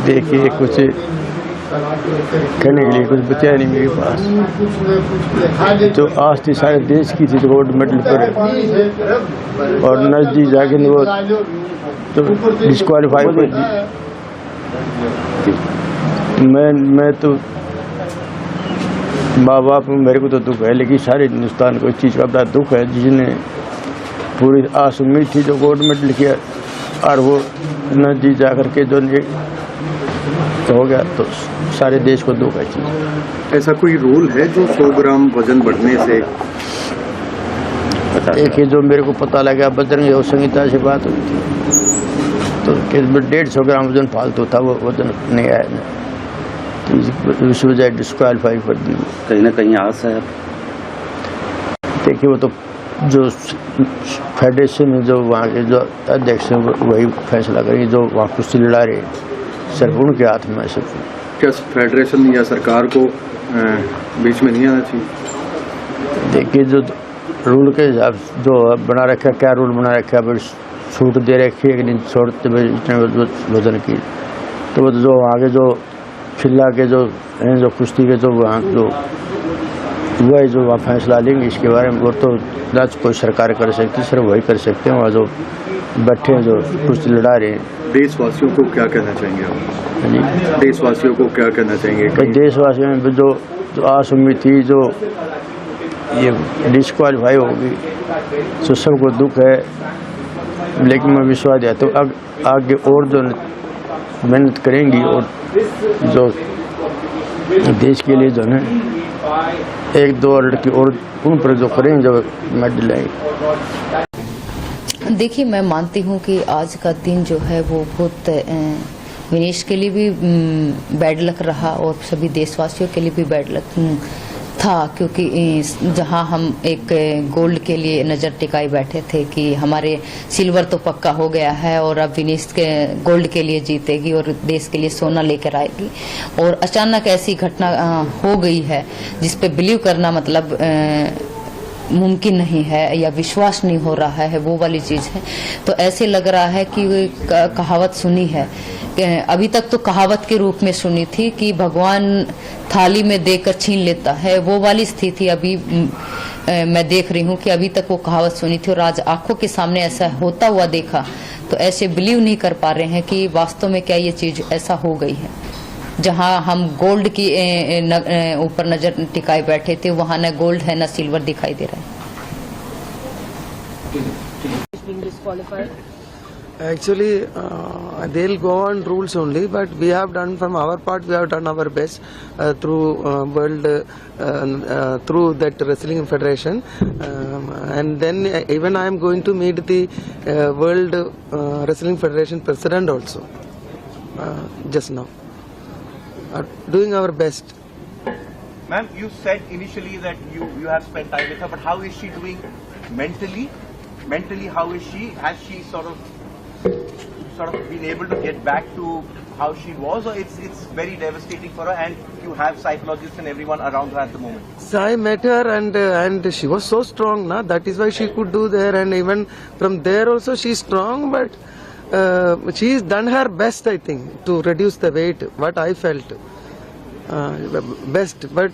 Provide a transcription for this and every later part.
देखिए कुछ कहने के लिए कुछ बचा नहीं मेरे पास। जो आज थी सारे देश की थी गोल्ड मेडल पर, और नजदीक जाके वो तो डिस्क्वालीफाई कर दी। मैं तो माँ बाप मेरे को तो दुख है, लेकिन सारे हिंदुस्तान को इस चीज़ का बड़ा दुख है जिसने पूरी आस उम्मीद थी जो गोल्ड मेडल किया और वो नजदीक जा कर के जो हो गया, तो सारे देश को दुख है चीज़। ऐसा कोई रूल है जो 100 ग्राम वजन बढ़ने से? देखिए जो मेरे को पता लगा बजरंग योग संहिता से बात हुई थी, तो 150 ग्राम वजन फालतू था, वो वजन नहीं आया, तो इस वजह डिस्क्वालीफाई कर दी। कहीं ना कहीं आस है। देखिए वो तो जो फेडरेशन में जो वहाँ के जो अध्यक्ष हैं वही फैसला करेंगे, जो वहाँ कुश्ती लड़ा रहे सिर्फ उनके हाथ में सब। क्या फेडरेशन या सरकार को बीच में नहीं आना चाहिए? देखिए जो रूल के हिसाब जो बना रखा है, क्या रूल बना रखा है, छूट दे रखी है कि नहीं छोड़ते इतने वजन की, तो वो जो आगे जो खिला के जो हैं जो कुश्ती के जो वहाँ जो वही जो वहाँ फैसला लेंगे इसके बारे में, वो तो ना कोई सरकार कर सकती, सिर्फ वही कर सकते हैं वहाँ जो बैठे हैं जो कुश्ती लड़ा रहे हैं। देशवासियों को क्या कहना चाहेंगे आप? देशवासियों को क्या कहना चाहेंगे? देशवासियों में जो आस उम्मीद थी जो ये डिस्क्वालीफाई होगी, तो सबको दुख है, लेकिन मैं विश्वास है तो आगे और जो मेहनत करेंगी और जो देश के लिए जो है 1-2 लड़की और उन पर जो करेंगे जो मेडल आएंगे। देखिए मैं मानती हूँ कि आज का दिन जो है वो बहुत विनेश के लिए भी बैड लक रहा और सभी देशवासियों के लिए भी बैड लक था, क्योंकि जहां हम एक गोल्ड के लिए नज़र टिकाए बैठे थे कि हमारे सिल्वर तो पक्का हो गया है और अब विनेश के गोल्ड के लिए जीतेगी और देश के लिए सोना लेकर आएगी, और अचानक ऐसी घटना हो गई है जिस पे बिलीव करना मतलब मुमकिन नहीं है या विश्वास नहीं हो रहा है, वो वाली चीज़ है। तो ऐसे लग रहा है कि कहावत सुनी है, अभी तक तो कहावत के रूप में सुनी थी कि भगवान थाली में देकर छीन लेता है, वो वाली स्थिति अभी मैं देख रही हूँ कि अभी तक वो कहावत सुनी थी और आज आंखों के सामने ऐसा होता हुआ देखा, तो ऐसे बिलीव नहीं कर पा रहे हैं कि वास्तव में क्या ये चीज़ ऐसा हो गई है। जहां हम गोल्ड की ऊपर नजर टिकाए बैठे थे, वहां न गोल्ड है न सिल्वर दिखाई दे रहा है। Actually, they'll go on rules only, but we have done from our part. We have done our best through world, through that wrestling federation, and then even I am going to meet the world wrestling federation president also just now. Doing our best. Ma'am, you said initially that you have spent time with her, but how is she doing mentally? Mentally, how is she? Has she sort of been able to get back to how she was, or it's very devastating for her, and you have psychologists and everyone around her at the moment? So I met her and she was so strong, na. That is why she could do there, and even from there also she's strong, but she's done her best, I think, to reduce the weight. What I felt best, but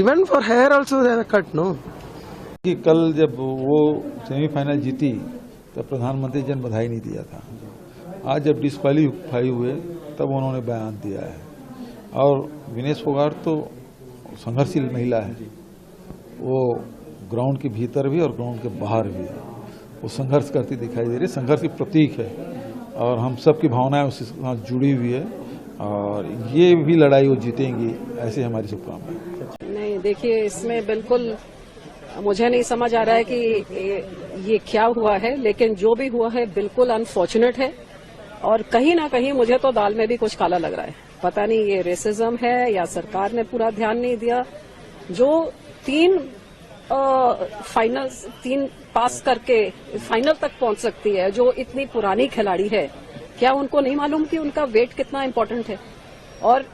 even for her also they have cut, no. कि कल जब वो semifinal जीती तब प्रधानमंत्री जी ने बधाई नहीं दिया था। आज जब डिस्क्वालीफाई हुए तब उन्होंने बयान दिया है। और विनेश फोगाट तो संघर्षशील महिला है, वो ग्राउंड के भीतर भी और ग्राउंड के बाहर भी वो संघर्ष करती दिखाई दे रही है, संघर्ष की प्रतीक है और हम सब की भावनाएं उसके साथ जुड़ी हुई है और ये भी लड़ाई वो जीतेंगी, ऐसी हमारी शुभकामनाएं। नहीं, देखिए इसमें बिल्कुल मुझे नहीं समझ आ रहा है कि ये क्या हुआ है, लेकिन जो भी हुआ है बिल्कुल अनफॉर्चुनेट है और कहीं ना कहीं मुझे तो दाल में भी कुछ काला लग रहा है। पता नहीं ये रेसिज्म है या सरकार ने पूरा ध्यान नहीं दिया। जो 3 पास करके फाइनल तक पहुंच सकती है, जो इतनी पुरानी खिलाड़ी है, क्या उनको नहीं मालूम कि उनका वेट कितना इम्पोर्टेंट है? और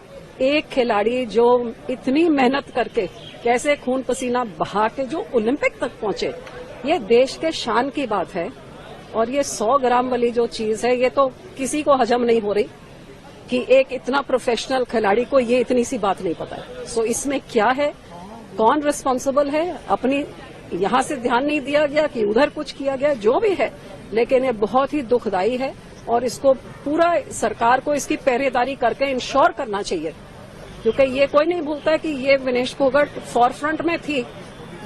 एक खिलाड़ी जो इतनी मेहनत करके कैसे खून पसीना बहा के जो ओलंपिक तक पहुंचे, ये देश के शान की बात है। और ये 100 ग्राम वाली जो चीज है, ये तो किसी को हजम नहीं हो रही। कि एक इतना प्रोफेशनल खिलाड़ी को ये इतनी सी बात नहीं पता है। सो इसमें क्या है, कौन रिस्पॉन्सिबल है, अपनी यहाँ से ध्यान नहीं दिया गया कि उधर कुछ किया गया, जो भी है, लेकिन ये बहुत ही दुखदायी है और इसको पूरा सरकार को इसकी पहरेदारी करके इंश्योर करना चाहिए, क्योंकि ये कोई नहीं भूलता है कि ये विनेश फोगाट फॉरफ्रंट में थी,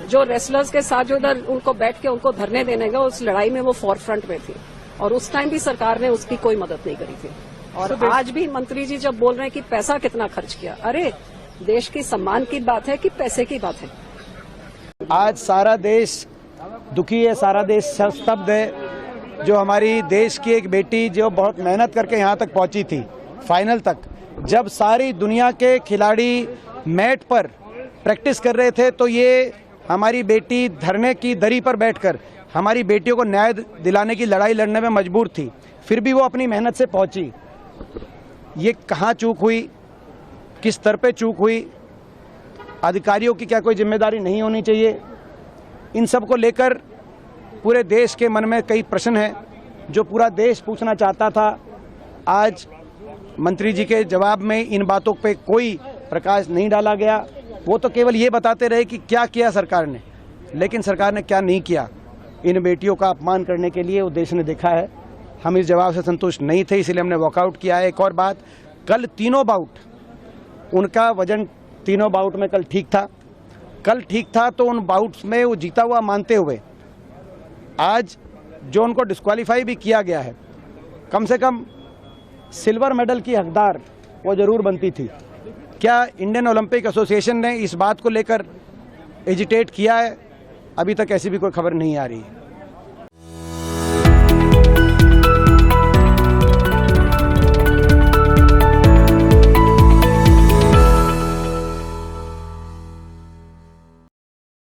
जो रेसलर्स के साथ जो उधर उनको बैठ के उनको धरने देने का उस लड़ाई में वो फॉरफ्रंट में थी और उस टाइम भी सरकार ने उसकी कोई मदद नहीं करी थी। और आज भी मंत्री जी जब बोल रहे हैं कि पैसा कितना खर्च किया, अरे देश की सम्मान की बात है कि पैसे की बात है? आज सारा देश दुखी है, सारा देश स्तब्ध है। जो हमारी देश की एक बेटी जो बहुत मेहनत करके यहाँ तक पहुँची थी फाइनल तक, जब सारी दुनिया के खिलाड़ी मैट पर प्रैक्टिस कर रहे थे तो ये हमारी बेटी धरने की दरी पर बैठकर हमारी बेटियों को न्याय दिलाने की लड़ाई लड़ने में मजबूर थी, फिर भी वो अपनी मेहनत से पहुंची। ये कहाँ चूक हुई, किस स्तर पे चूक हुई, अधिकारियों की क्या कोई जिम्मेदारी नहीं होनी चाहिए? इन सब को लेकर पूरे देश के मन में कई प्रश्न हैं जो पूरा देश पूछना चाहता था। आज मंत्री जी के जवाब में इन बातों पे कोई प्रकाश नहीं डाला गया। वो तो केवल ये बताते रहे कि क्या किया सरकार ने, लेकिन सरकार ने क्या नहीं किया। इन बेटियों का अपमान करने के लिए वो देश ने देखा है। हम इस जवाब से संतुष्ट नहीं थे, इसलिए हमने वॉकआउट किया है। एक और बात, कल तीनों बाउट उनका वजन तीनों बाउट में कल ठीक था, तो उन बाउट्स में वो जीता हुआ मानते हुए आज जो उनको डिस्क्वालीफाई भी किया गया है, कम से कम सिल्वर मेडल की हकदार वो जरूर बनती थी। क्या इंडियन ओलंपिक एसोसिएशन ने इस बात को लेकर एजिटेट किया है? अभी तक ऐसी भी कोई खबर नहीं आ रही है।